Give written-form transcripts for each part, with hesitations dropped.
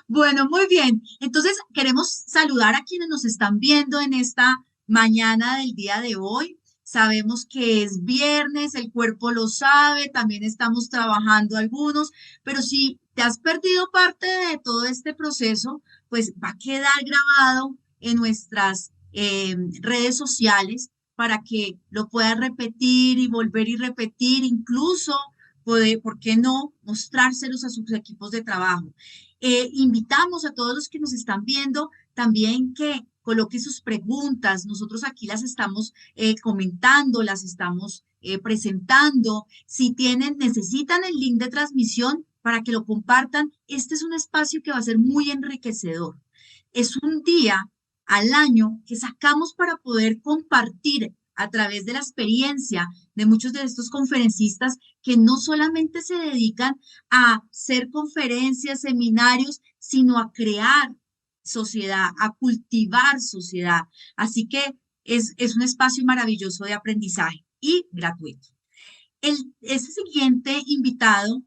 Bueno, muy bien. Entonces, queremos saludar a quienes nos están viendo en esta mañana del día de hoy. Sabemos que es viernes, el cuerpo lo sabe, también estamos trabajando algunos, pero si te has perdido parte de todo este proceso, pues va a quedar grabado en nuestras redes sociales para que lo puedas repetir y volver y repetir, incluso poder, ¿por qué no?, mostrárselos a sus equipos de trabajo. Invitamos a todos los que nos están viendo también que coloquen sus preguntas. Nosotros aquí las estamos comentando, las estamos presentando. Si tienen, necesitan el link de transmisión para que lo compartan. Este es un espacio que va a ser muy enriquecedor. Es un día al año que sacamos para poder compartir a través de la experiencia de muchos de estos conferencistas que no solamente se dedican a hacer conferencias, seminarios, sino a crear sociedad, a cultivar sociedad. Así que es un espacio maravilloso de aprendizaje y gratuito. Ese siguiente invitado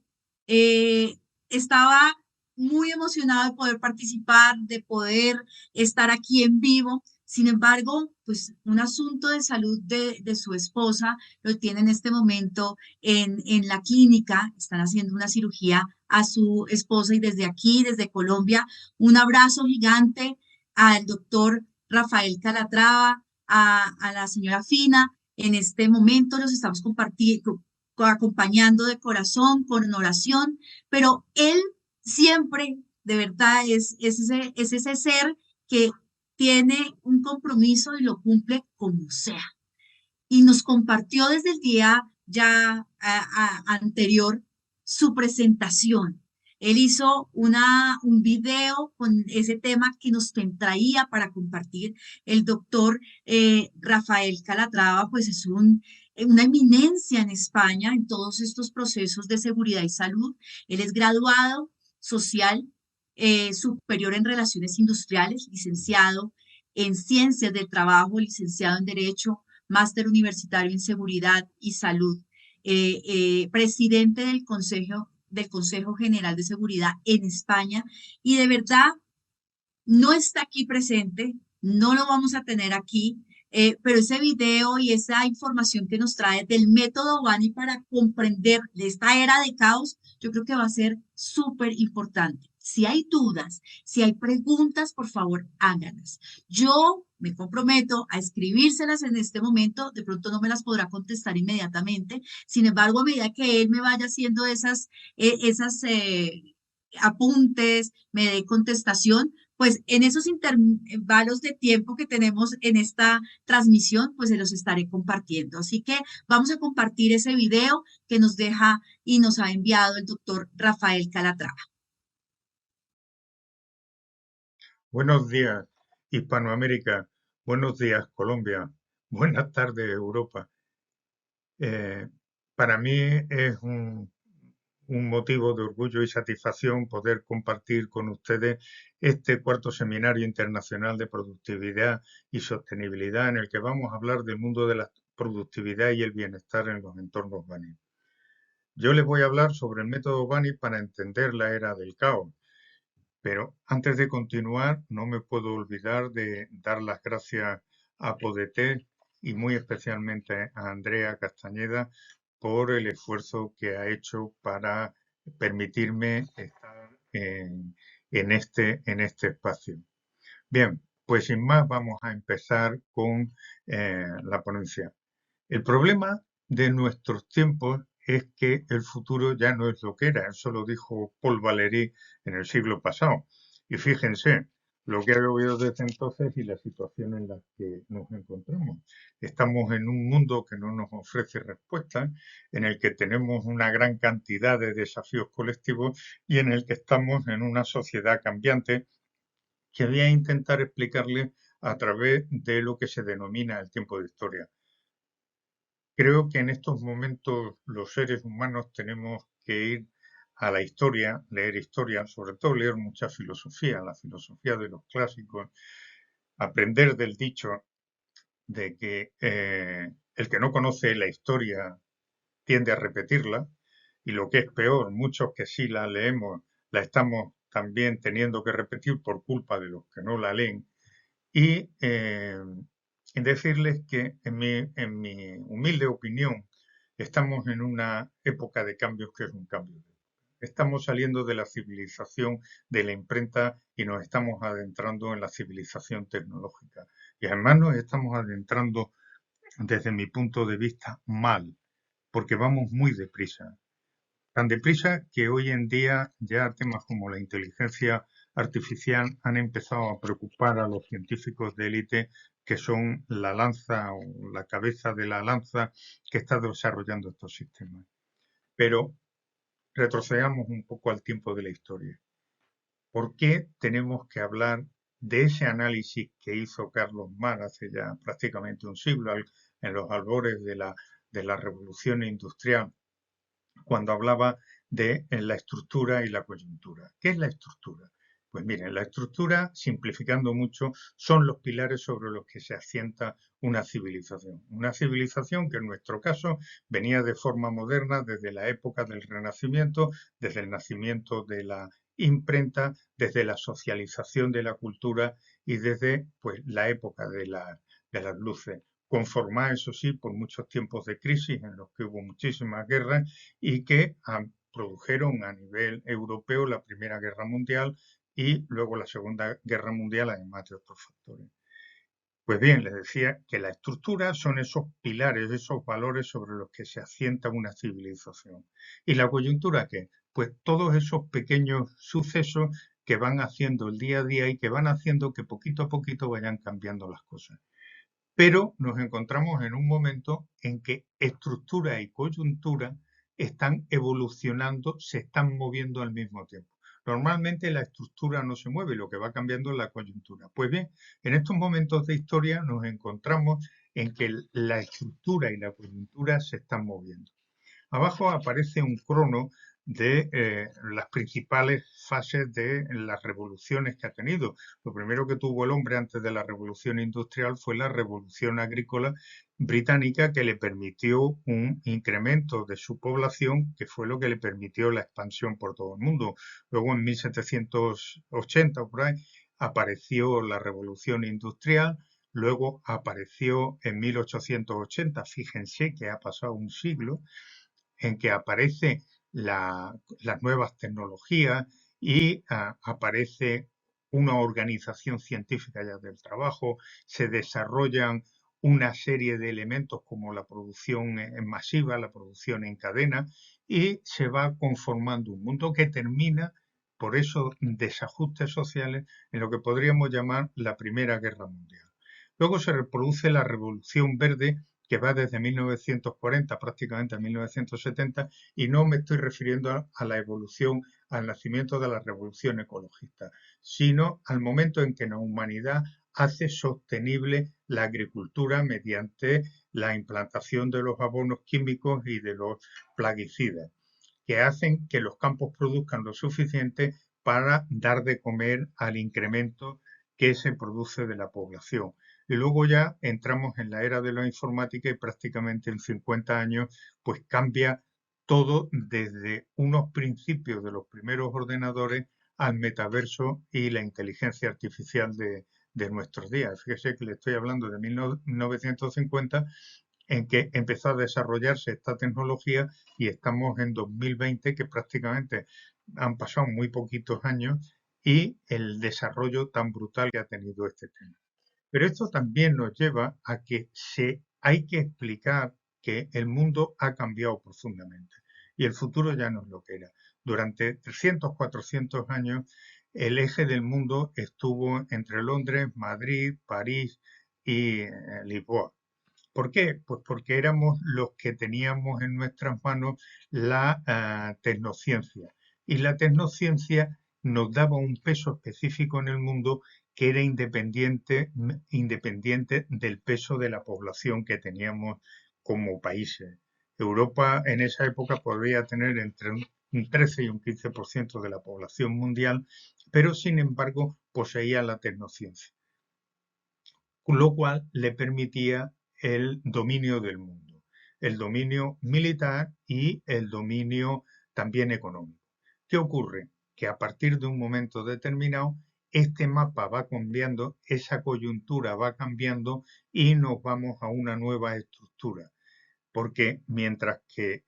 eh, estaba muy emocionado de poder participar, de poder estar aquí en vivo. Sin embargo, pues un asunto de salud de su esposa lo tiene en este momento en la clínica. Están haciendo una cirugía a su esposa y desde aquí, desde Colombia, un abrazo gigante al doctor Rafael Calatrava, a la señora Fina. En este momento los estamos compartiendo, acompañando de corazón, con oración, pero Él siempre, de verdad, es ese ser que tiene un compromiso y lo cumple como sea. Y nos compartió desde el día ya anterior su presentación. Él hizo un video con ese tema que nos traía para compartir. El doctor Rafael Calatrava, pues es una eminencia en España en todos estos procesos de seguridad y salud. Él es graduado social superior en relaciones industriales, licenciado en ciencias del trabajo, licenciado en derecho, máster universitario en seguridad y salud, presidente del Consejo General de Seguridad en España, y de verdad no está aquí presente, no lo vamos a tener aquí, pero ese video y esa información que nos trae del método Bani para comprender esta era de caos, yo creo que va a ser súper importante. Si hay dudas, si hay preguntas, por favor, háganlas. Yo me comprometo a escribírselas en este momento, de pronto no me las podrá contestar inmediatamente, sin embargo, a medida que él me vaya haciendo esas apuntes, me dé contestación, pues en esos intervalos de tiempo que tenemos en esta transmisión, pues se los estaré compartiendo. Así que vamos a compartir ese video que nos deja y nos ha enviado el doctor Rafael Calatrava. Buenos días, Hispanoamérica. Buenos días, Colombia. Buenas tardes, Europa. Eh, para mí es un motivo de orgullo y satisfacción poder compartir con ustedes este cuarto seminario internacional de productividad y sostenibilidad en el que vamos a hablar del mundo de la productividad y el bienestar en los entornos BANI. Yo les voy a hablar sobre el método BANI para entender la era del caos. Pero antes de continuar, no me puedo olvidar de dar las gracias a Podeté y muy especialmente a Andrea Castañeda por el esfuerzo que ha hecho para permitirme estar en este espacio. Bien, pues sin más vamos a empezar con la ponencia. El problema de nuestros tiempos es que el futuro ya no es lo que era. Eso lo dijo Paul Valéry en el siglo pasado. Y fíjense lo que ha llovido desde entonces y la situación en la que nos encontramos. Estamos en un mundo que no nos ofrece respuestas, en el que tenemos una gran cantidad de desafíos colectivos y en el que estamos en una sociedad cambiante que voy a intentar explicarle a través de lo que se denomina el tiempo de historia. Creo que en estos momentos los seres humanos tenemos que ir a la historia, leer historia, sobre todo leer mucha filosofía, la filosofía de los clásicos, aprender del dicho de que el que no conoce la historia tiende a repetirla y lo que es peor, muchos que sí la leemos la estamos también teniendo que repetir por culpa de los que no la leen, y decirles que en mi humilde opinión estamos en una época de cambios que es un cambio. Estamos saliendo de la civilización de la imprenta y nos estamos adentrando en la civilización tecnológica. Y además nos estamos adentrando, desde mi punto de vista, mal, porque vamos muy deprisa. Tan deprisa que hoy en día ya temas como la inteligencia artificial han empezado a preocupar a los científicos de élite, que son la lanza o la cabeza de la lanza que está desarrollando estos sistemas. Pero retrocedamos un poco al tiempo de la historia. ¿Por qué tenemos que hablar de ese análisis que hizo Carlos Marx hace ya prácticamente un siglo, en los albores de la revolución industrial, cuando hablaba de la estructura y la coyuntura? ¿Qué es la estructura? Pues miren, la estructura, simplificando mucho, son los pilares sobre los que se asienta una civilización. Una civilización que en nuestro caso venía de forma moderna desde la época del Renacimiento, desde el nacimiento de la imprenta, desde la socialización de la cultura y desde pues, la época de las luces, conformada, eso sí, por muchos tiempos de crisis en los que hubo muchísimas guerras y que produjeron a nivel europeo la Primera Guerra Mundial y luego la Segunda Guerra Mundial, además de otros factores. Pues bien, les decía que la estructura son esos pilares, esos valores sobre los que se asienta una civilización. ¿Y la coyuntura qué? Pues todos esos pequeños sucesos que van haciendo el día a día y que van haciendo que poquito a poquito vayan cambiando las cosas. Pero nos encontramos en un momento en que estructura y coyuntura están evolucionando, se están moviendo al mismo tiempo. Normalmente la estructura no se mueve, lo que va cambiando es la coyuntura. Pues bien, en estos momentos de historia nos encontramos en que la estructura y la coyuntura se están moviendo. Abajo aparece un crono de las principales fases de las revoluciones que ha tenido. Lo primero que tuvo el hombre antes de la revolución industrial fue la revolución agrícola británica, que le permitió un incremento de su población, que fue lo que le permitió la expansión por todo el mundo. Luego, en 1780 por ahí, apareció la revolución industrial. Luego apareció en 1880, fíjense que ha pasado un siglo, en que aparecen las nuevas tecnologías y aparece una organización científica ya del trabajo, se desarrollan una serie de elementos como la producción masiva, la producción en cadena, y se va conformando un mundo que termina por esos desajustes sociales en lo que podríamos llamar la Primera Guerra Mundial. Luego se reproduce la Revolución Verde, que va desde 1940 prácticamente a 1970, y no me estoy refiriendo a la evolución, al nacimiento de la revolución ecologista, sino al momento en que la humanidad hace sostenible la agricultura mediante la implantación de los abonos químicos y de los plaguicidas, que hacen que los campos produzcan lo suficiente para dar de comer al incremento que se produce de la población. Y luego ya entramos en la era de la informática y prácticamente en 50 años pues cambia todo, desde unos principios de los primeros ordenadores al metaverso y la inteligencia artificial de nuestros días. Fíjese que le estoy hablando de 1950, en que empezó a desarrollarse esta tecnología, y estamos en 2020, que prácticamente han pasado muy poquitos años, y el desarrollo tan brutal que ha tenido este tema. Pero esto también nos lleva a que hay que explicar que el mundo ha cambiado profundamente y el futuro ya no es lo que era. Durante 300, 400 años, el eje del mundo estuvo entre Londres, Madrid, París y Lisboa. ¿Por qué? Pues porque éramos los que teníamos en nuestras manos la tecnociencia. Y la tecnociencia nos daba un peso específico en el mundo que era independiente del peso de la población que teníamos como países. Europa en esa época podría tener entre un 13 y un 15% de la población mundial, pero sin embargo poseía la tecnociencia, lo cual le permitía el dominio del mundo, el dominio militar y el dominio también económico. ¿Qué ocurre? que a partir de un momento determinado este mapa va cambiando, esa coyuntura va cambiando y nos vamos a una nueva estructura. Porque mientras que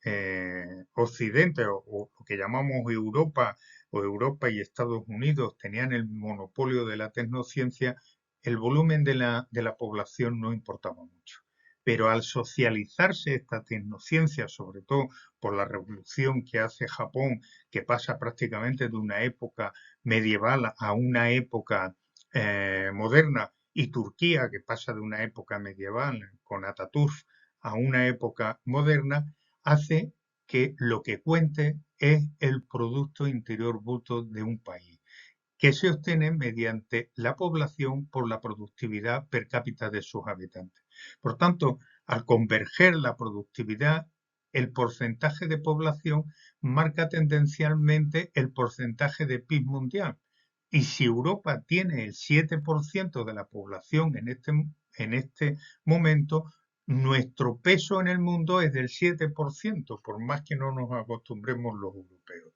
Occidente o lo que llamamos Europa o Europa y Estados Unidos tenían el monopolio de la tecnociencia, el volumen de la población no importaba mucho. Pero al socializarse esta tecnociencia, sobre todo por la revolución que hace Japón, que pasa prácticamente de una época medieval a una época moderna, y Turquía, que pasa de una época medieval con Atatürk a una época moderna, hace que lo que cuente es el Producto Interior Bruto de un país, que se obtiene mediante la población por la productividad per cápita de sus habitantes. Por tanto, al converger la productividad, el porcentaje de población marca tendencialmente el porcentaje de PIB mundial. Y si Europa tiene el 7% de la población en este momento, nuestro peso en el mundo es del 7%, por más que no nos acostumbremos los europeos.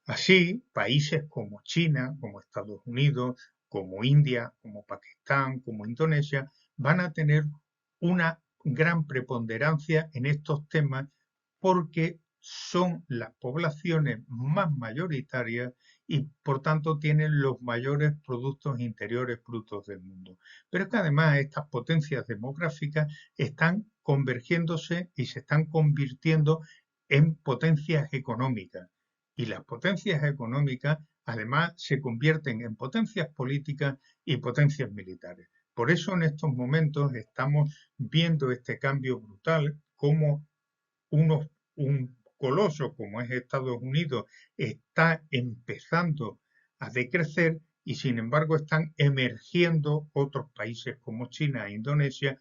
Así, países como China, como Estados Unidos, como India, como Pakistán, como Indonesia, van a tener una gran preponderancia en estos temas porque son las poblaciones más mayoritarias y por tanto tienen los mayores productos interiores brutos del mundo. Pero es que además estas potencias demográficas están convergiéndose y se están convirtiendo en potencias económicas. Y las potencias económicas además se convierten en potencias políticas y potencias militares. Por eso en estos momentos estamos viendo este cambio brutal, como un coloso como es Estados Unidos está empezando a decrecer y sin embargo están emergiendo otros países como China e Indonesia,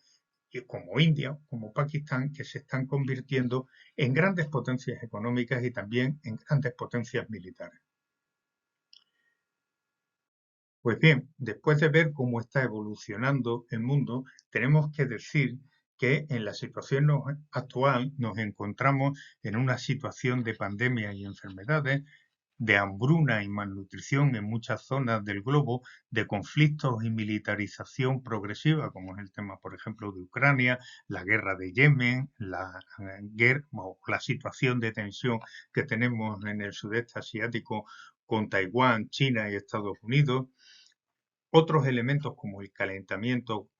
como India, como Pakistán, que se están convirtiendo en grandes potencias económicas y también en grandes potencias militares. Pues bien, después de ver cómo está evolucionando el mundo, tenemos que decir que en la situación actual nos encontramos en una situación de pandemia y enfermedades, de hambruna y malnutrición en muchas zonas del globo, de conflictos y militarización progresiva, como es el tema, por ejemplo, de Ucrania, la guerra de Yemen, la situación de tensión que tenemos en el sudeste asiático con Taiwán, China y Estados Unidos. Otros elementos como el calentamiento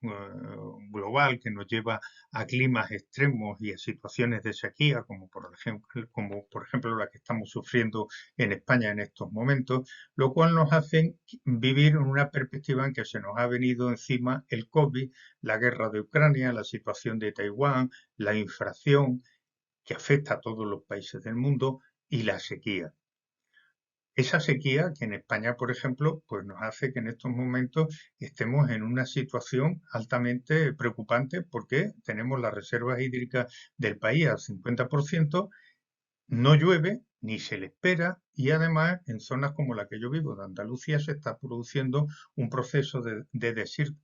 global que nos lleva a climas extremos y a situaciones de sequía, como por ejemplo la que estamos sufriendo en España en estos momentos, lo cual nos hace vivir en una perspectiva en que se nos ha venido encima el COVID, la guerra de Ucrania, la situación de Taiwán, la inflación que afecta a todos los países del mundo y la sequía. Esa sequía que en España, por ejemplo, pues nos hace que en estos momentos estemos en una situación altamente preocupante porque tenemos las reservas hídricas del país al 50%, no llueve ni se le espera y además en zonas como la que yo vivo, de Andalucía, se está produciendo un proceso de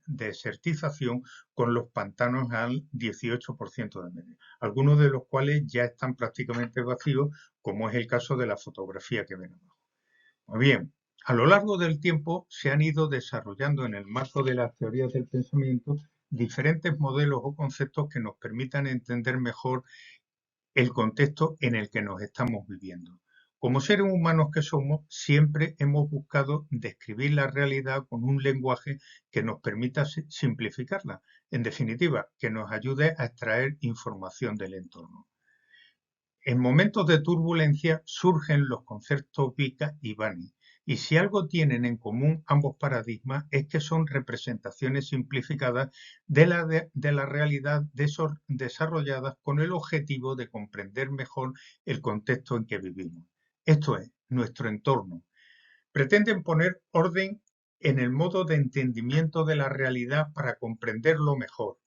desertización con los pantanos al 18% de media, algunos de los cuales ya están prácticamente vacíos, como es el caso de la fotografía que ven abajo. Muy bien, a lo largo del tiempo se han ido desarrollando en el marco de las teorías del pensamiento diferentes modelos o conceptos que nos permitan entender mejor el contexto en el que nos estamos viviendo. Como seres humanos que somos, siempre hemos buscado describir la realidad con un lenguaje que nos permita simplificarla. En definitiva, que nos ayude a extraer información del entorno. En momentos de turbulencia surgen los conceptos Vika y Bani, y si algo tienen en común ambos paradigmas es que son representaciones simplificadas de la realidad desarrolladas con el objetivo de comprender mejor el contexto en que vivimos. Esto es, nuestro entorno. Pretenden poner orden en el modo de entendimiento de la realidad para comprenderlo mejor.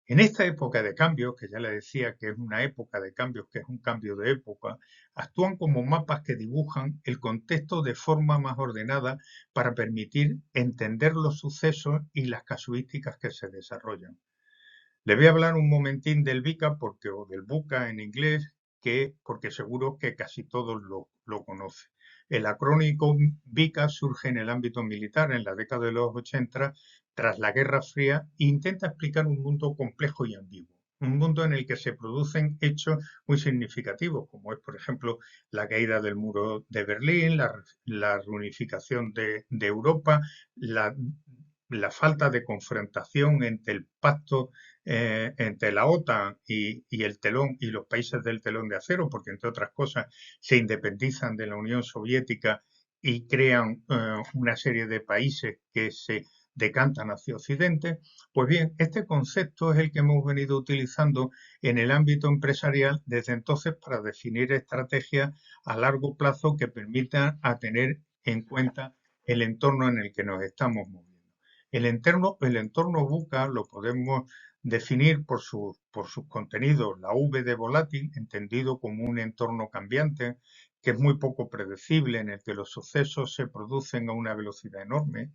En esta época de cambios, que ya le decía que es una época de cambios, que es un cambio de época, actúan como mapas que dibujan el contexto de forma más ordenada para permitir entender los sucesos y las casuísticas que se desarrollan. Le voy a hablar un momentín del VICA o del VUCA en inglés, porque seguro que casi todos lo conocen. El acrónico VICA surge en el ámbito militar en la década de los 80 tras la Guerra Fría e intenta explicar un mundo complejo y ambiguo. Un mundo en el que se producen hechos muy significativos, como es, por ejemplo, la caída del muro de Berlín, la reunificación de Europa, la, la falta de confrontación entre el pacto entre la OTAN y el telón y los países del telón de acero, porque entre otras cosas se independizan de la Unión Soviética y crean una serie de países que se decantan hacia Occidente. Pues bien, este concepto es el que hemos venido utilizando en el ámbito empresarial desde entonces para definir estrategias a largo plazo que permitan a tener en cuenta el entorno en el que nos estamos moviendo. El entorno VUCA lo podemos definir por sus contenidos, la V de volátil, entendido como un entorno cambiante, que es muy poco predecible, en el que los sucesos se producen a una velocidad enorme,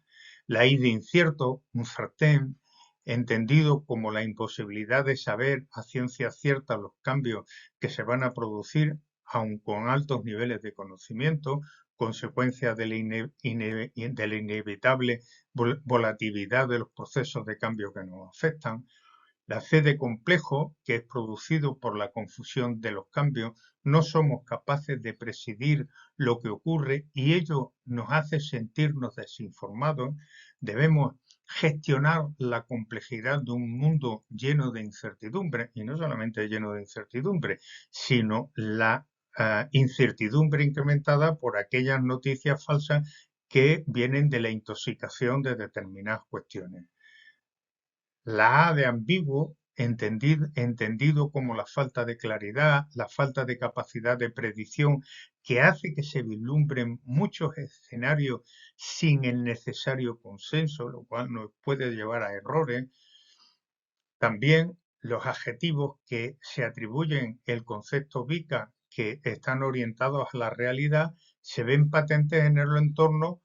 la I de incierto, un sartén, entendido como la imposibilidad de saber a ciencia cierta los cambios que se van a producir, aun con altos niveles de conocimiento, consecuencia de la inevitable volatilidad de los procesos de cambio que nos afectan, la C de complejo, que es producido por la confusión de los cambios, no somos capaces de presidir lo que ocurre y ello nos hace sentirnos desinformados. Debemos gestionar la complejidad de un mundo lleno de incertidumbre, y no solamente lleno de incertidumbre, sino la incertidumbre incrementada por aquellas noticias falsas que vienen de la intoxicación de determinadas cuestiones. La A de ambiguo, entendido como la falta de claridad, la falta de capacidad de predicción, que hace que se vislumbren muchos escenarios sin el necesario consenso, lo cual nos puede llevar a errores. También los adjetivos que se atribuyen el concepto VICA, que están orientados a la realidad, se ven patentes en el entorno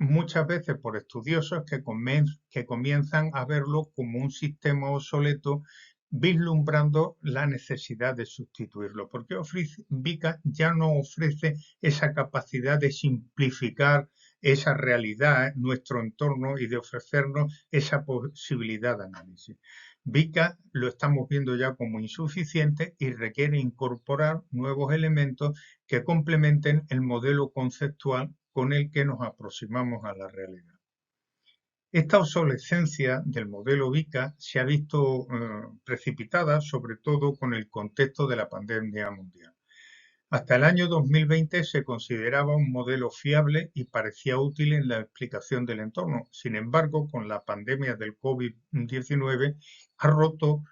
muchas veces por estudiosos que comienzan a verlo como un sistema obsoleto, vislumbrando la necesidad de sustituirlo, porque VICA ya no ofrece esa capacidad de simplificar esa realidad, nuestro entorno, y de ofrecernos esa posibilidad de análisis. VICA lo estamos viendo ya como insuficiente y requiere incorporar nuevos elementos que complementen el modelo conceptual con el que nos aproximamos a la realidad. Esta obsolescencia del modelo VICA se ha visto precipitada sobre todo con el contexto de la pandemia mundial. Hasta el año 2020 se consideraba un modelo fiable y parecía útil en la explicación del entorno. Sin embargo, con la pandemia del COVID-19 ha roto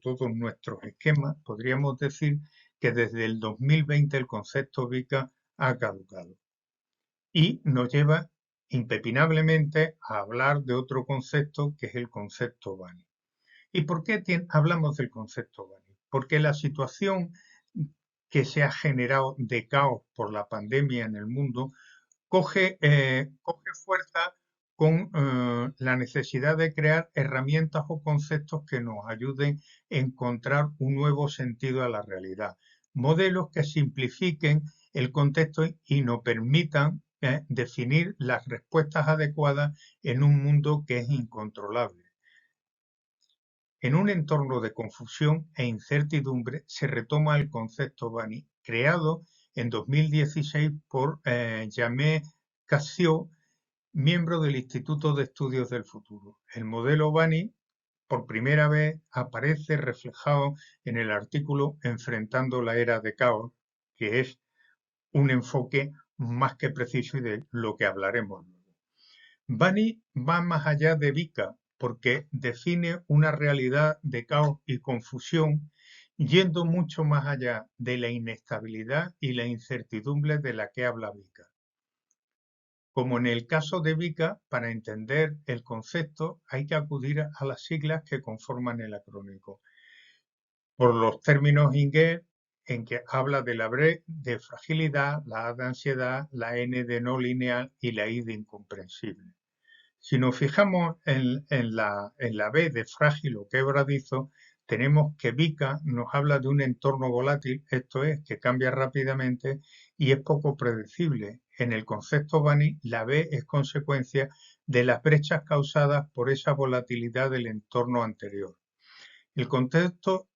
todos nuestros esquemas. Podríamos decir que desde el 2020 el concepto VICA ha caducado y nos lleva impepinablemente a hablar de otro concepto que es el concepto BANI. ¿Y por qué hablamos del concepto BANI? Porque la situación que se ha generado de caos por la pandemia en el mundo coge fuerza con la necesidad de crear herramientas o conceptos que nos ayuden a encontrar un nuevo sentido a la realidad. Modelos que simplifiquen el contexto y nos permitan definir las respuestas adecuadas en un mundo que es incontrolable. En un entorno de confusión e incertidumbre se retoma el concepto BANI, creado en 2016 por Jamé Cassio, miembro del Instituto de Estudios del Futuro. El modelo BANI, por primera vez, aparece reflejado en el artículo Enfrentando la era de caos, que es un enfoque más que preciso y de lo que hablaremos luego. BANI va más allá de VICA porque define una realidad de caos y confusión, yendo mucho más allá de la inestabilidad y la incertidumbre de la que habla VICA. Como en el caso de VICA, para entender el concepto hay que acudir a las siglas que conforman el acrónico. Por los términos inglés, en que habla de la B de fragilidad, la A de ansiedad, la N de no lineal y la I de incomprensible. Si nos fijamos en la B de frágil o quebradizo, tenemos que VICA nos habla de un entorno volátil, esto es, que cambia rápidamente y es poco predecible. En el concepto Bunny, la B es consecuencia de las brechas causadas por esa volatilidad del entorno anterior. El contexto,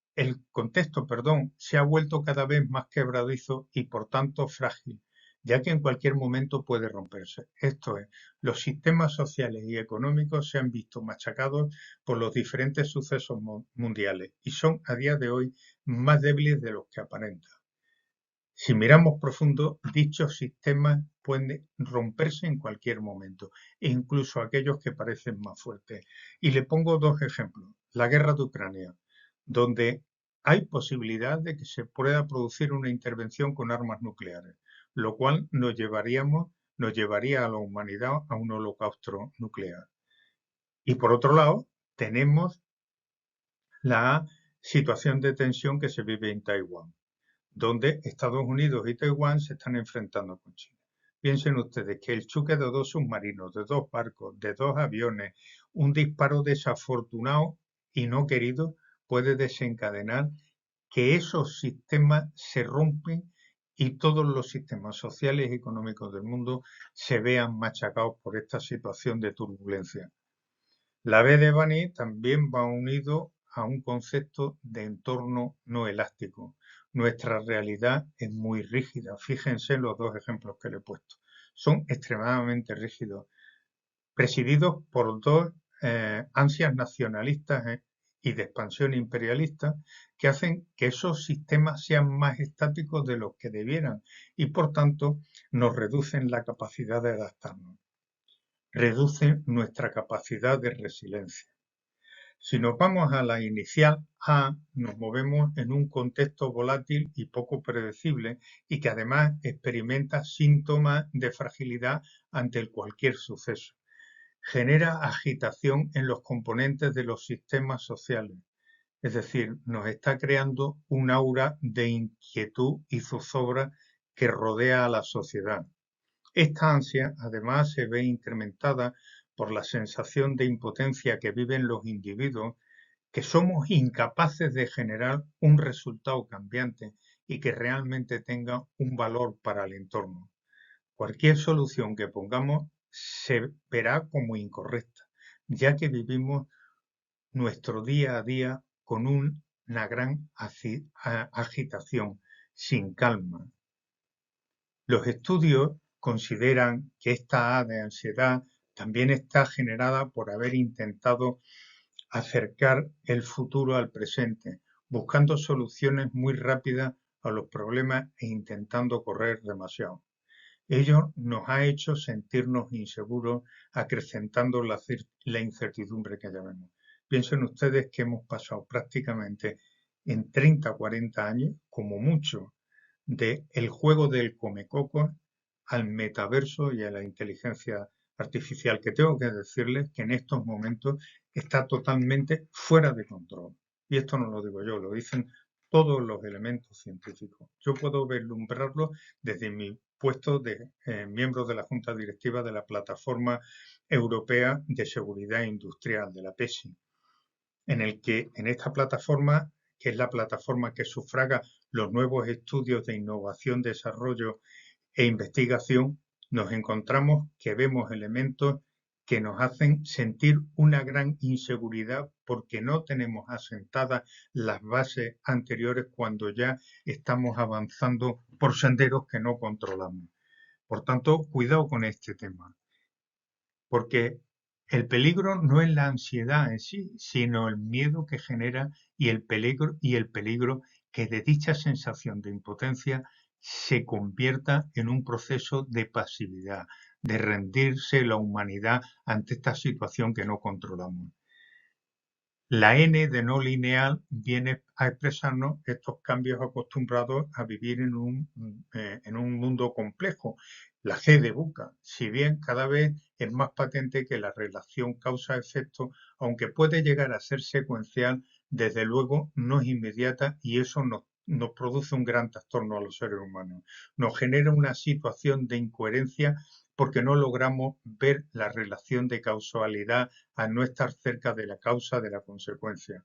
se ha vuelto cada vez más quebradizo y por tanto frágil, ya que en cualquier momento puede romperse. Esto es, los sistemas sociales y económicos se han visto machacados por los diferentes sucesos mundiales y son a día de hoy más débiles de los que aparentan. Si miramos profundo, dichos sistemas pueden romperse en cualquier momento, e incluso aquellos que parecen más fuertes. Y le pongo dos ejemplos. La guerra de Ucrania, donde hay posibilidad de que se pueda producir una intervención con armas nucleares, lo cual nos llevaría a la humanidad a un holocausto nuclear. Y por otro lado, tenemos la situación de tensión que se vive en Taiwán, donde Estados Unidos y Taiwán se están enfrentando con China. Piensen ustedes que el choque de dos submarinos, de dos barcos, de dos aviones, un disparo desafortunado y no querido puede desencadenar que esos sistemas se rompen y todos los sistemas sociales y económicos del mundo se vean machacados por esta situación de turbulencia. La B de Bunny también va unido a un concepto de entorno no elástico. Nuestra realidad es muy rígida. Fíjense los dos ejemplos que le he puesto. Son extremadamente rígidos, presididos por dos ansias nacionalistas y de expansión imperialista que hacen que esos sistemas sean más estáticos de los que debieran y por tanto nos reducen la capacidad de adaptarnos, reducen nuestra capacidad de resiliencia. Si nos vamos a la inicial A, nos movemos en un contexto volátil y poco predecible y que además experimenta síntomas de fragilidad ante cualquier suceso. Genera agitación en los componentes de los sistemas sociales, es decir, nos está creando un aura de inquietud y zozobra que rodea a la sociedad. Esta ansia, además, se ve incrementada por la sensación de impotencia que viven los individuos, que somos incapaces de generar un resultado cambiante y que realmente tenga un valor para el entorno. Cualquier solución que pongamos se verá como incorrecta, ya que vivimos nuestro día a día con una gran agitación, sin calma. Los estudios consideran que esta A de ansiedad también está generada por haber intentado acercar el futuro al presente, buscando soluciones muy rápidas a los problemas e intentando correr demasiado. Ello nos ha hecho sentirnos inseguros, acrecentando la incertidumbre que llevamos. Piensen ustedes que hemos pasado prácticamente en 30 o 40 años, como mucho, del juego del comecoco al metaverso y a la inteligencia artificial, que tengo que decirles que en estos momentos está totalmente fuera de control. Y esto no lo digo yo, lo dicen todos los elementos científicos. Yo puedo vislumbrarlo desde mi puesto de miembro de la Junta Directiva de la Plataforma Europea de Seguridad Industrial, de la PESI, en esta plataforma, que es la plataforma que sufraga los nuevos estudios de innovación, desarrollo e investigación, nos encontramos que vemos elementos que nos hacen sentir una gran inseguridad porque no tenemos asentadas las bases anteriores cuando ya estamos avanzando por senderos que no controlamos. Por tanto, cuidado con este tema, porque el peligro no es la ansiedad en sí, sino el miedo que genera y el peligro que de dicha sensación de impotencia se convierta en un proceso de pasividad, de rendirse la humanidad ante esta situación que no controlamos. La N de no lineal viene a expresarnos estos cambios acostumbrados a vivir en un mundo complejo. La C de buca, si bien cada vez es más patente que la relación causa-efecto, aunque puede llegar a ser secuencial, desde luego no es inmediata y eso nos produce un gran trastorno a los seres humanos. Nos genera una situación de incoherencia porque no logramos ver la relación de causalidad al no estar cerca de la causa de la consecuencia.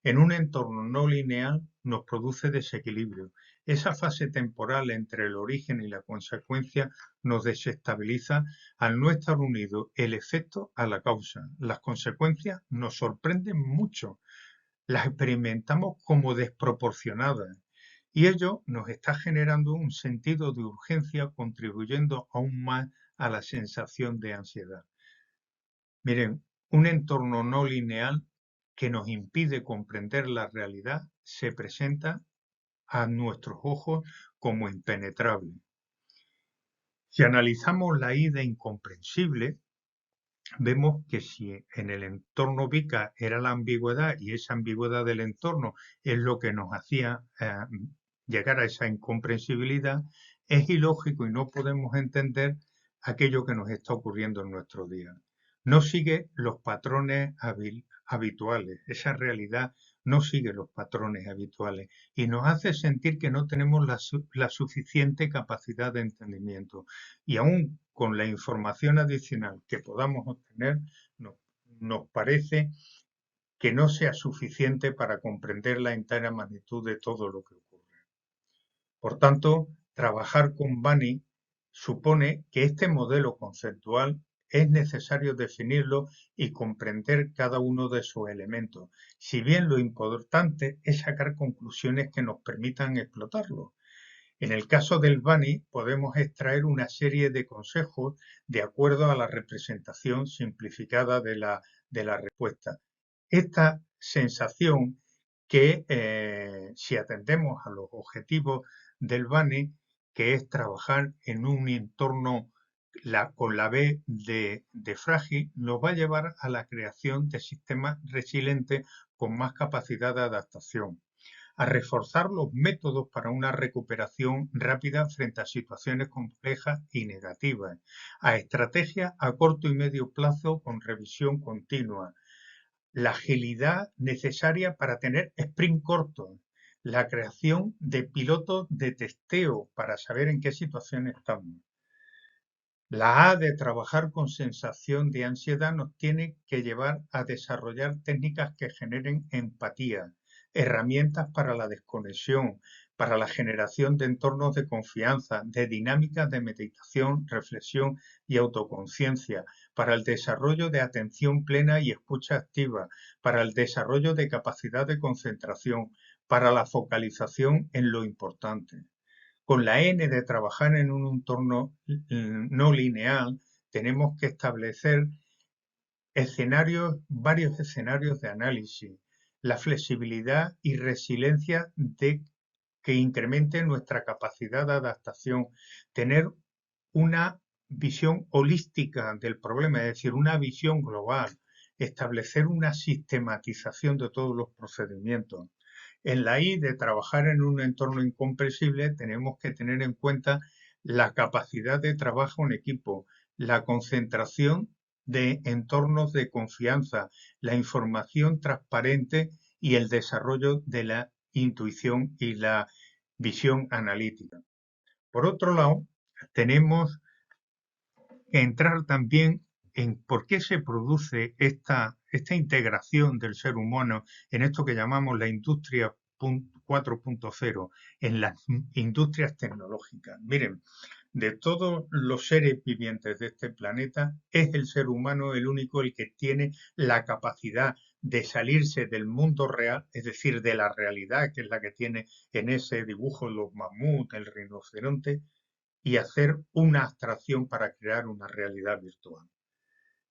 En un entorno no lineal nos produce desequilibrio Esa fase temporal entre el origen y la consecuencia nos desestabiliza al no estar unido el efecto a la causa. Las consecuencias nos sorprenden mucho, las experimentamos como desproporcionadas y ello nos está generando un sentido de urgencia, contribuyendo aún más a la sensación de ansiedad. Miren, un entorno no lineal que nos impide comprender la realidad se presenta a nuestros ojos como impenetrable. Si analizamos la ida incomprensible, vemos que si en el entorno VICA era la ambigüedad y esa ambigüedad del entorno es lo que nos hacía llegar a esa incomprensibilidad, es ilógico y no podemos entender aquello que nos está ocurriendo en nuestro día. No sigue los patrones habituales, esa realidad no sigue los patrones habituales y nos hace sentir que no tenemos la suficiente capacidad de entendimiento. Y aún con la información adicional que podamos obtener, nos parece que no sea suficiente para comprender la entera magnitud de todo lo que ocurre. Por tanto, trabajar con Bani supone que este modelo conceptual es necesario definirlo y comprender cada uno de sus elementos, si bien lo importante es sacar conclusiones que nos permitan explotarlo. En el caso del Bani, podemos extraer una serie de consejos de acuerdo a la representación simplificada de la respuesta. Esta sensación que, si atendemos a los objetivos del Bani, que es trabajar en un entorno con la B de frágil, nos va a llevar a la creación de sistemas resilientes con más capacidad de adaptación, a reforzar los métodos para una recuperación rápida frente a situaciones complejas y negativas, a estrategias a corto y medio plazo con revisión continua, la agilidad necesaria para tener sprint cortos, la creación de pilotos de testeo para saber en qué situación estamos. La A de trabajar con sensación de ansiedad nos tiene que llevar a desarrollar técnicas que generen empatía, herramientas para la desconexión, para la generación de entornos de confianza, de dinámicas de meditación, reflexión y autoconciencia, para el desarrollo de atención plena y escucha activa, para el desarrollo de capacidad de concentración, para la focalización en lo importante. Con la N de trabajar en un entorno no lineal, tenemos que establecer varios escenarios de análisis, la flexibilidad y resiliencia que incrementen nuestra capacidad de adaptación, tener una visión holística del problema, es decir, una visión global, establecer una sistematización de todos los procedimientos. En la I de trabajar en un entorno incomprensible tenemos que tener en cuenta la capacidad de trabajo en equipo, la concentración de entornos de confianza, la información transparente y el desarrollo de la intuición y la visión analítica. Por otro lado, tenemos que entrar también en por qué se produce esta integración del ser humano en esto que llamamos la industria 4.0, en las industrias tecnológicas. Miren, de todos los seres vivientes de este planeta, es el ser humano el único el que tiene la capacidad de salirse del mundo real, es decir, de la realidad que es la que tiene en ese dibujo los mamuts, el rinoceronte, y hacer una abstracción para crear una realidad virtual.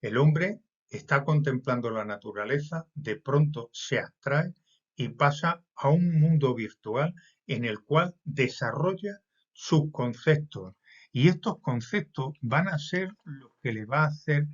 El hombre está contemplando la naturaleza, de pronto se abstrae y pasa a un mundo virtual en el cual desarrolla sus conceptos. Y estos conceptos van a ser lo que le va a hacer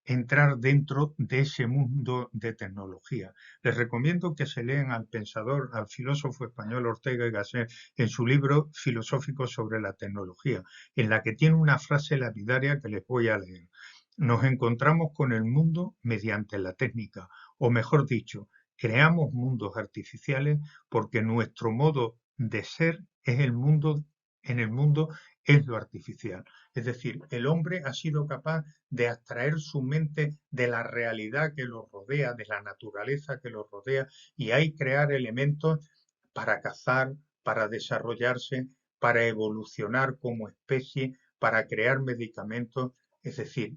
entrar dentro de ese mundo de tecnología. Les recomiendo que se lean al pensador, al filósofo español Ortega y Gasset en su libro filosófico sobre la tecnología, en la que tiene una frase lapidaria que les voy a leer. Nos encontramos con el mundo mediante la técnica, o mejor dicho, creamos mundos artificiales porque nuestro modo de ser es el mundo, en el mundo es lo artificial. Es decir, el hombre ha sido capaz de abstraer su mente de la realidad que lo rodea, de la naturaleza que lo rodea, y ahí crear elementos para cazar, para desarrollarse, para evolucionar como especie, para crear medicamentos, es decir,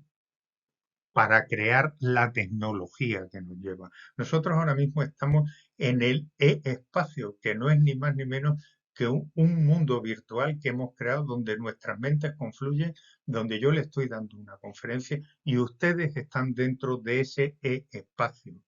para crear la tecnología que nos lleva. Nosotros ahora mismo estamos en el e-espacio, que no es ni más ni menos que un mundo virtual que hemos creado donde nuestras mentes confluyen, donde yo le estoy dando una conferencia y ustedes están dentro de ese e-espacio.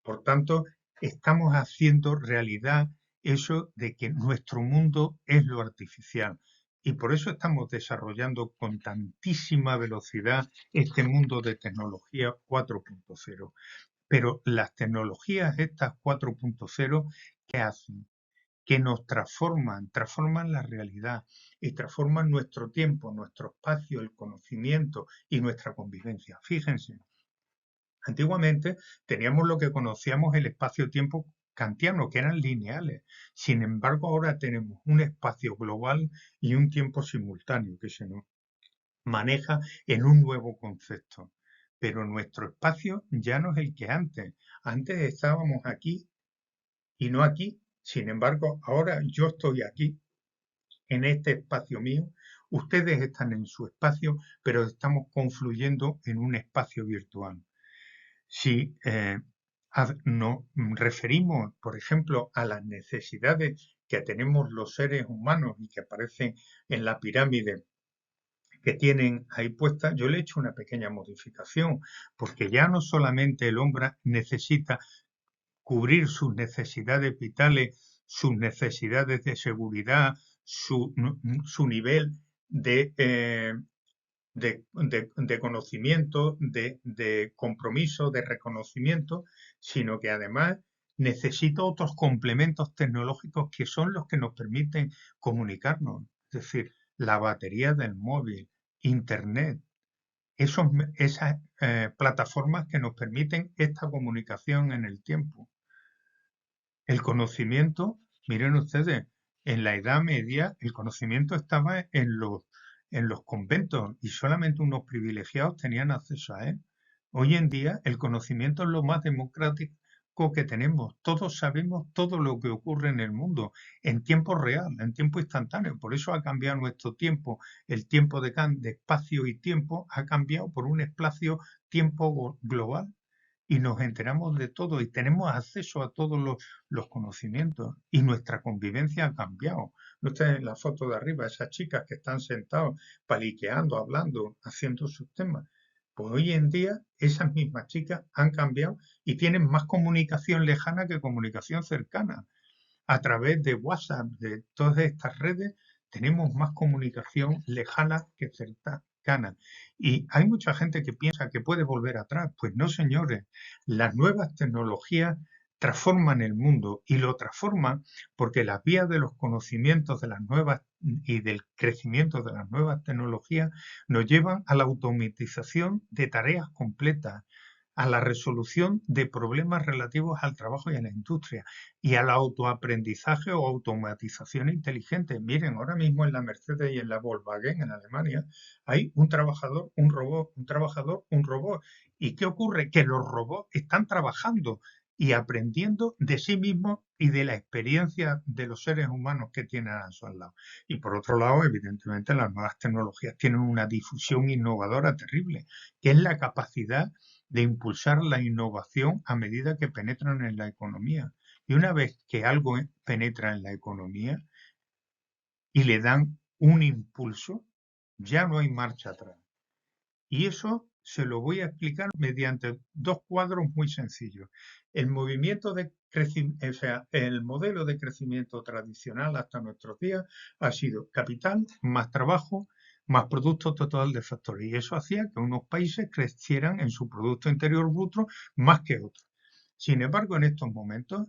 Por tanto, estamos haciendo realidad eso de que nuestro mundo es lo artificial. Y por eso estamos desarrollando con tantísima velocidad este mundo de tecnología 4.0. Pero las tecnologías estas 4.0, ¿qué hacen? Que nos transforman la realidad y transforman nuestro tiempo, nuestro espacio, el conocimiento y nuestra convivencia. Fíjense, antiguamente teníamos lo que conocíamos el espacio-tiempo kantiano, que eran lineales. Sin embargo, ahora tenemos un espacio global y un tiempo simultáneo que se nos maneja en un nuevo concepto. Pero nuestro espacio ya no es el que antes. Antes estábamos aquí y no aquí. Sin embargo, ahora yo estoy aquí, en este espacio mío. Ustedes están en su espacio, pero estamos confluyendo en un espacio virtual. Si nos referimos, por ejemplo, a las necesidades que tenemos los seres humanos y que aparecen en la pirámide que tienen ahí puestas, yo le he hecho una pequeña modificación, porque ya no solamente el hombre necesita cubrir sus necesidades vitales, sus necesidades de seguridad, su nivel de conocimiento, de compromiso, de reconocimiento, sino que además necesita otros complementos tecnológicos que son los que nos permiten comunicarnos. Es decir, la batería del móvil, Internet, esas plataformas que nos permiten esta comunicación en el tiempo. El conocimiento, miren ustedes, en la Edad Media el conocimiento estaba en los conventos y solamente unos privilegiados tenían acceso a él. Hoy en día el conocimiento es lo más democrático que tenemos. Todos sabemos todo lo que ocurre en el mundo en tiempo real, en tiempo instantáneo. Por eso ha cambiado nuestro tiempo. El tiempo de espacio y tiempo ha cambiado por un espacio-tiempo global y nos enteramos de todo y tenemos acceso a todos los conocimientos y nuestra convivencia ha cambiado. ¿No está en la foto de arriba esas chicas que están sentadas paliqueando, hablando, haciendo sus temas? Pues hoy en día esas mismas chicas han cambiado y tienen más comunicación lejana que comunicación cercana. A través de WhatsApp, de todas estas redes, tenemos más comunicación lejana que cercana. Y hay mucha gente que piensa que puede volver atrás. Pues no, señores. Las nuevas tecnologías transforman el mundo y lo transforman porque las vías de los conocimientos de las nuevas y del crecimiento de las nuevas tecnologías nos llevan a la automatización de tareas completas, a la resolución de problemas relativos al trabajo y a la industria y al autoaprendizaje o automatización inteligente. Miren, ahora mismo en la Mercedes y en la Volkswagen en Alemania hay un trabajador, un robot, un trabajador, un robot. ¿Y qué ocurre? Que los robots están trabajando y aprendiendo de sí mismos y de la experiencia de los seres humanos que tienen a su lado. Y por otro lado, evidentemente, las nuevas tecnologías tienen una difusión innovadora terrible, que es la capacidad de impulsar la innovación a medida que penetran en la economía. Y una vez que algo penetra en la economía y le dan un impulso, ya no hay marcha atrás. Y eso se lo voy a explicar mediante dos cuadros muy sencillos. El movimiento de crecimiento, o sea, el modelo de crecimiento tradicional hasta nuestros días ha sido capital más trabajo más producto total de factores. Y eso hacía que unos países crecieran en su Producto Interior Bruto más que otros. Sin embargo, en estos momentos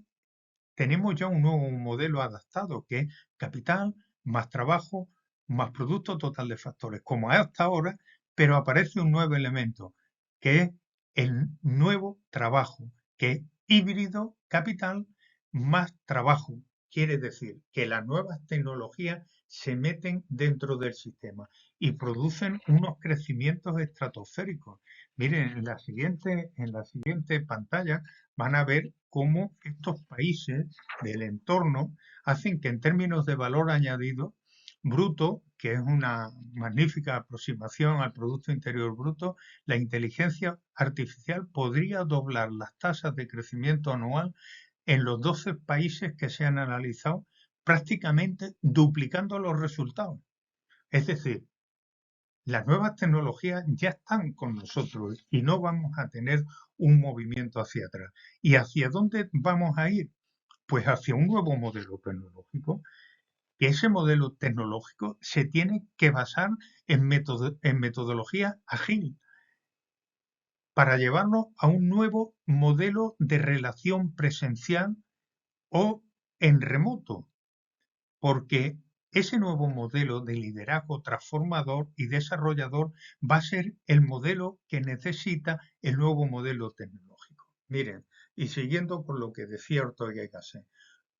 tenemos ya un nuevo modelo adaptado que es capital más trabajo más producto total de factores, como hasta ahora, pero aparece un nuevo elemento que es el nuevo trabajo, que es híbrido capital más trabajo. Quiere decir que las nuevas tecnologías se meten dentro del sistema y producen unos crecimientos estratosféricos. Miren, en la siguiente pantalla van a ver cómo estos países del entorno hacen que en términos de valor añadido bruto, que es una magnífica aproximación al Producto Interior Bruto, la inteligencia artificial podría doblar las tasas de crecimiento anual en los 12 países que se han analizado, prácticamente duplicando los resultados. Es decir, las nuevas tecnologías ya están con nosotros y no vamos a tener un movimiento hacia atrás. ¿Y hacia dónde vamos a ir? Pues hacia un nuevo modelo tecnológico, que ese modelo tecnológico se tiene que basar en metodología ágil para llevarnos a un nuevo modelo de relación presencial o en remoto, porque ese nuevo modelo de liderazgo transformador y desarrollador va a ser el modelo que necesita el nuevo modelo tecnológico. Miren, y siguiendo con lo que decía Ortega y Gasset,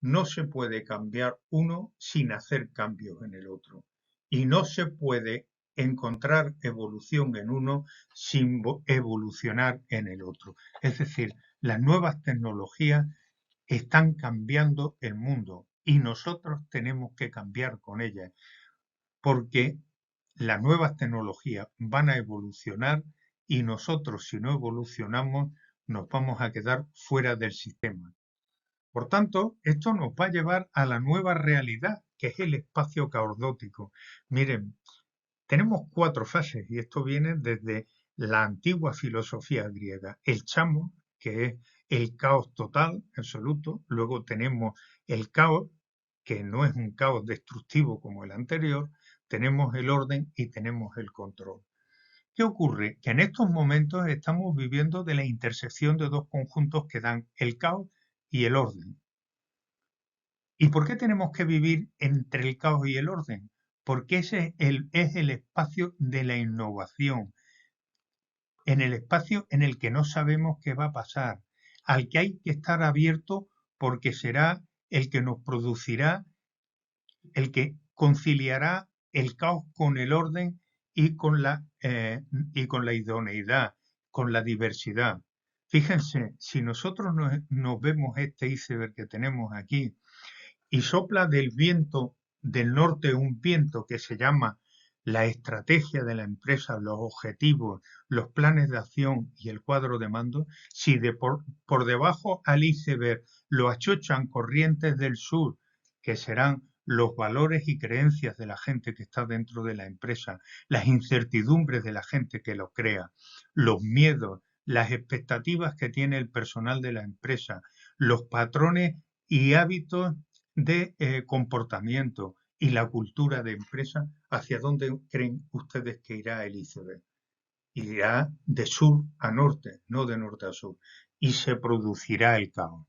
no se puede cambiar uno sin hacer cambios en el otro. Y no se puede encontrar evolución en uno sin evolucionar en el otro. Es decir, las nuevas tecnologías están cambiando el mundo y nosotros tenemos que cambiar con ellas, porque las nuevas tecnologías van a evolucionar y nosotros, si no evolucionamos, nos vamos a quedar fuera del sistema. Por tanto, esto nos va a llevar a la nueva realidad, que es el espacio caordótico. Miren, tenemos 4 fases y esto viene desde la antigua filosofía griega. El chamo, que es el caos total, absoluto. Luego tenemos el caos, que no es un caos destructivo como el anterior. Tenemos el orden y tenemos el control. ¿Qué ocurre? Que en estos momentos estamos viviendo de la intersección de dos conjuntos que dan el caos y el orden. ¿Y por qué tenemos que vivir entre el caos y el orden? Porque ese es el espacio de la innovación, en el espacio en el que no sabemos qué va a pasar, al que hay que estar abierto porque será el que nos producirá, el que conciliará el caos con el orden y con la idoneidad, con la diversidad. Fíjense, si nosotros nos vemos este iceberg que tenemos aquí, y sopla del viento del norte un viento que se llama la estrategia de la empresa, los objetivos, los planes de acción y el cuadro de mando, si por debajo al iceberg lo achochan corrientes del sur, que serán los valores y creencias de la gente que está dentro de la empresa, las incertidumbres de la gente que lo crea, los miedos, las expectativas que tiene el personal de la empresa, los patrones y hábitos de comportamiento y la cultura de empresa, ¿hacia dónde creen ustedes que irá el iceberg? Irá de sur a norte, no de norte a sur, y se producirá el caos.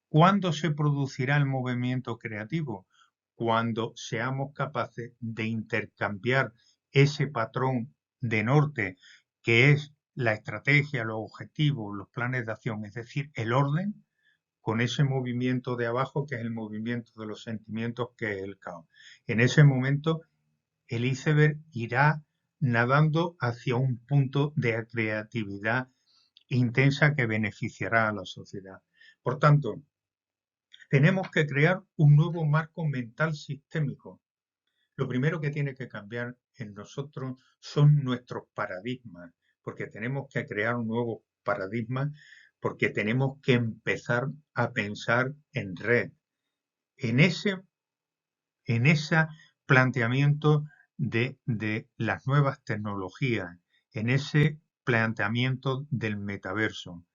¿Cuándo se producirá el movimiento creativo? Cuando seamos capaces de intercambiar ese patrón de norte, que es la estrategia, los objetivos, los planes de acción, es decir, el orden, con ese movimiento de abajo que es el movimiento de los sentimientos, que es el caos. En ese momento el iceberg irá nadando hacia un punto de creatividad intensa que beneficiará a la sociedad. Por tanto, tenemos que crear un nuevo marco mental sistémico. Lo primero que tiene que cambiar en nosotros son nuestros paradigmas, porque tenemos que crear un nuevo paradigma, porque tenemos que empezar a pensar en red, en ese planteamiento de las nuevas tecnologías, en ese planteamiento del metaverso.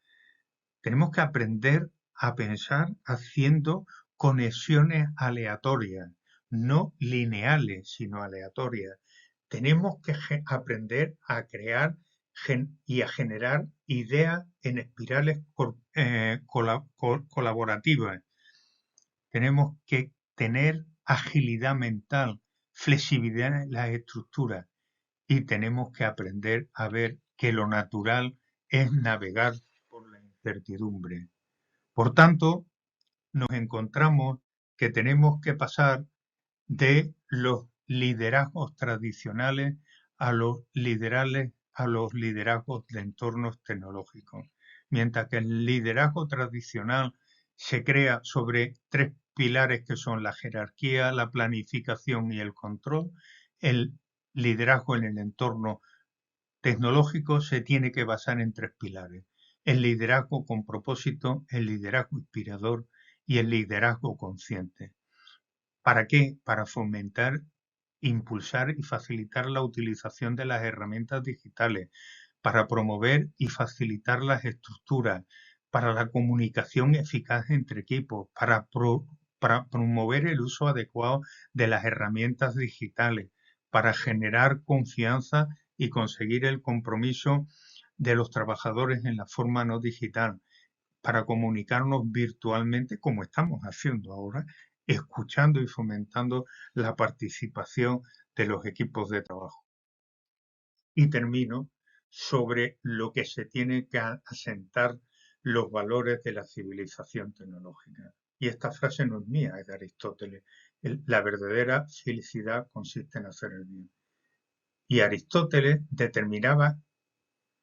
Tenemos que aprender a pensar haciendo conexiones aleatorias, no lineales, sino aleatorias. Tenemos que aprender a crear y a generar ideas en espirales colaborativas. Tenemos que tener agilidad mental, flexibilidad en las estructuras y tenemos que aprender a ver que lo natural es navegar por la incertidumbre. Por tanto, nos encontramos que tenemos que pasar de los liderazgos tradicionales a los liderazgos de entornos tecnológicos. Mientras que el liderazgo tradicional se crea sobre tres pilares que son la jerarquía, la planificación y el control, el liderazgo en el entorno tecnológico se tiene que basar en tres pilares: el liderazgo con propósito, el liderazgo inspirador y el liderazgo consciente. ¿Para qué? Para fomentar, impulsar y facilitar la utilización de las herramientas digitales, para promover y facilitar las estructuras, para la comunicación eficaz entre equipos, para promover el uso adecuado de las herramientas digitales, para generar confianza y conseguir el compromiso de los trabajadores en la forma no digital, para comunicarnos virtualmente como estamos haciendo ahora, escuchando y fomentando la participación de los equipos de trabajo. Y termino sobre lo que se tiene que asentar los valores de la civilización tecnológica. Y esta frase no es mía, es de Aristóteles. La verdadera felicidad consiste en hacer el bien. Y Aristóteles determinaba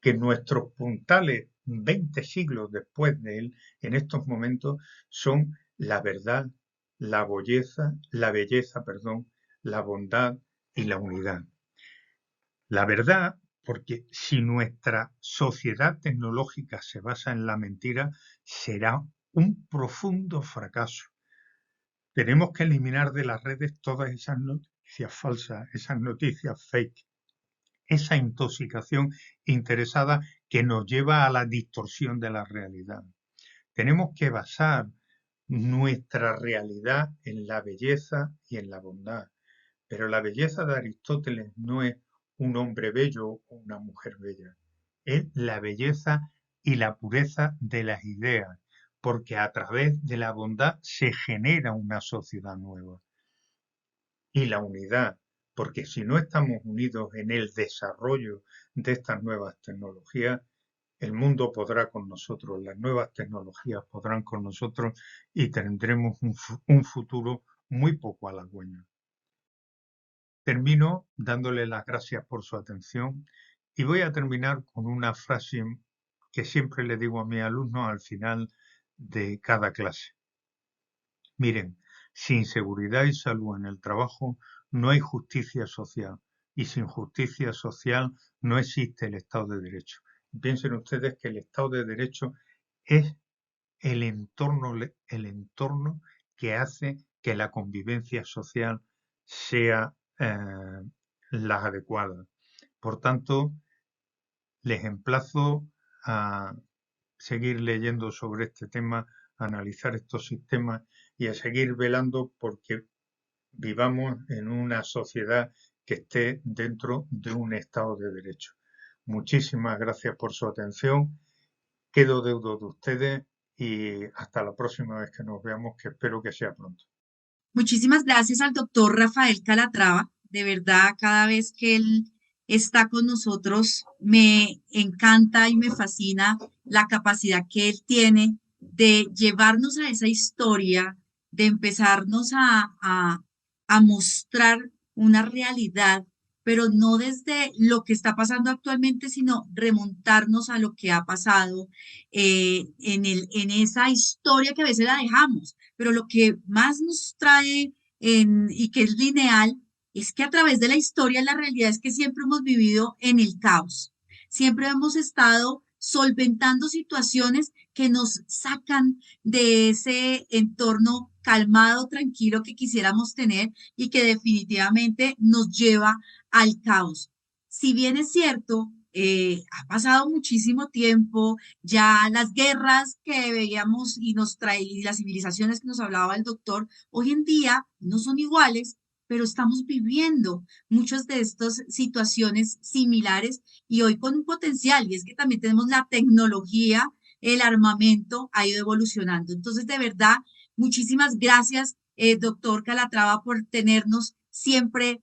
que nuestros puntales 20 siglos después de él, en estos momentos, son la verdad, la belleza, la bondad y la unidad. La verdad, porque si nuestra sociedad tecnológica se basa en la mentira, será un profundo fracaso. Tenemos que eliminar de las redes todas esas noticias falsas, esas noticias fake, esa intoxicación interesada que nos lleva a la distorsión de la realidad. Tenemos que basar nuestra realidad en la belleza y en la bondad. Pero la belleza de Aristóteles no es un hombre bello o una mujer bella. Es la belleza y la pureza de las ideas, porque a través de la bondad se genera una sociedad nueva. Y la unidad, porque si no estamos unidos en el desarrollo de estas nuevas tecnologías, el mundo podrá con nosotros, las nuevas tecnologías podrán con nosotros y tendremos un futuro muy poco halagüeño. Termino dándole las gracias por su atención y voy a terminar con una frase que siempre le digo a mis alumnos al final de cada clase. Miren, sin seguridad y salud en el trabajo no hay justicia social y sin justicia social no existe el Estado de Derecho. Piensen ustedes que el Estado de Derecho es el entorno que hace que la convivencia social sea la adecuada. Por tanto, les emplazo a seguir leyendo sobre este tema, a analizar estos sistemas y a seguir velando porque vivamos en una sociedad que esté dentro de un Estado de Derecho. Muchísimas gracias por su atención. Quedo deudo de ustedes y hasta la próxima vez que nos veamos, que espero que sea pronto. Muchísimas gracias al doctor Rafael Calatrava. De verdad, cada vez que él está con nosotros, me encanta y me fascina la capacidad que él tiene de llevarnos a esa historia, de empezarnos a mostrar una realidad, pero no desde lo que está pasando actualmente, sino remontarnos a lo que ha pasado en esa historia que a veces la dejamos, pero lo que más nos trae y que es lineal es que a través de la historia la realidad es que siempre hemos vivido en el caos, siempre hemos estado solventando situaciones que nos sacan de ese entorno calmado, tranquilo que quisiéramos tener y que definitivamente nos lleva al caos. Si bien es cierto, ha pasado muchísimo tiempo, ya las guerras que veíamos y nos trae, y las civilizaciones que nos hablaba el doctor, hoy en día no son iguales, pero estamos viviendo muchas de estas situaciones similares y hoy con un potencial, y es que también tenemos la tecnología, el armamento ha ido evolucionando. Entonces, de verdad, muchísimas gracias, doctor Calatrava, por tenernos siempre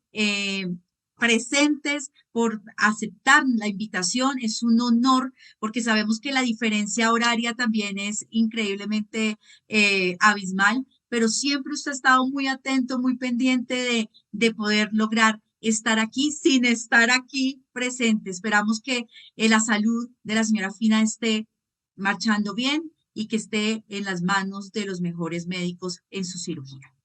presentes, por aceptar la invitación. Es un honor porque sabemos que la diferencia horaria también es increíblemente abismal, pero siempre usted ha estado muy atento, muy pendiente de poder lograr estar aquí sin estar aquí presente. Esperamos que la salud de la señora Fina esté marchando bien y que esté en las manos de los mejores médicos en su cirugía.